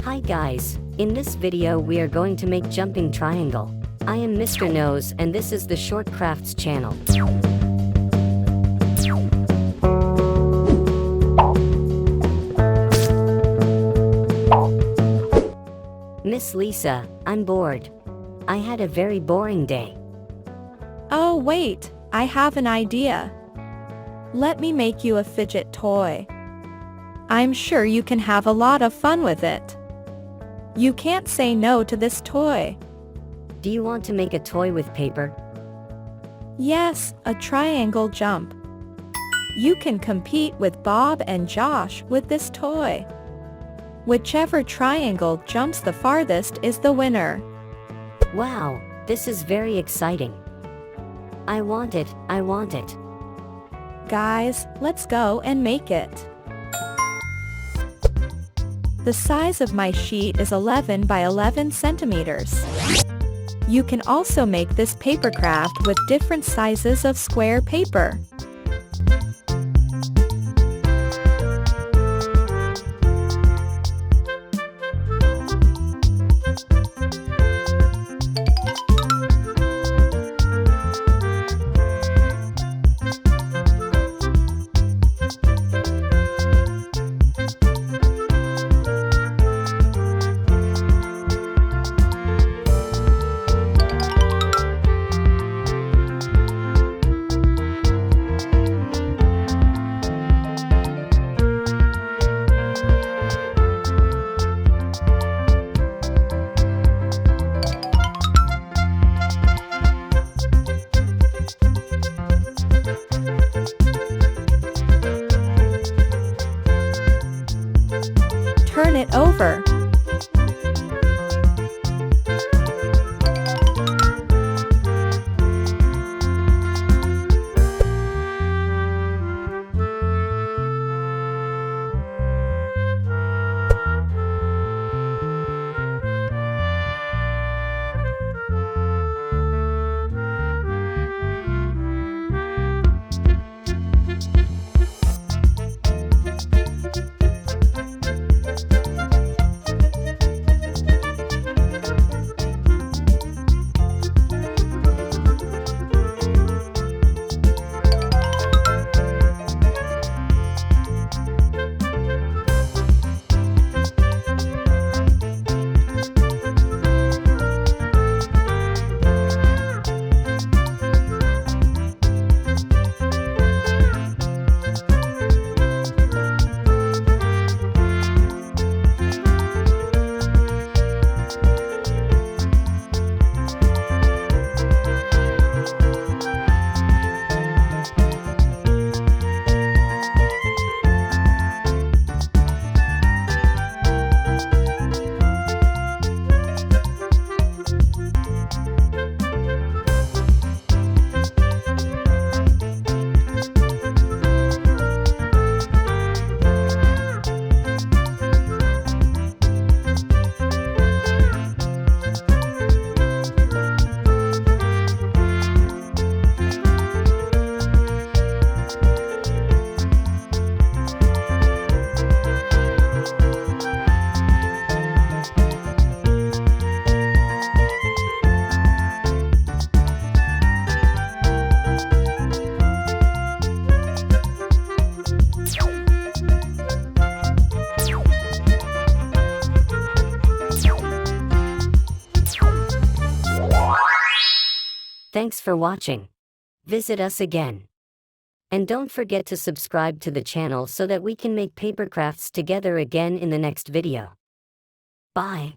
Hi guys, in this video we are going to make jumping triangle. I am Mr. Nose and this is the Short Crafts channel. Miss Lisa, I'm bored. I had a very boring day. Oh wait, I have an idea. Let me make you a fidget toy. I'm sure you can have a lot of fun with it. You can't say no to this toy. Do you want to make a toy with paper? Yes, a triangle jump. You can compete with Bob and Josh with this toy. Whichever triangle jumps the farthest is the winner. Wow, this is very exciting. I want it. Guys, let's go and make it. The size of my sheet is 11 by 11 centimeters. You can also make this papercraft with different sizes of square paper. Turn it over. Thanks for watching. Visit us again. And don't forget to subscribe to the channel so that we can make papercrafts together again in the next video. Bye.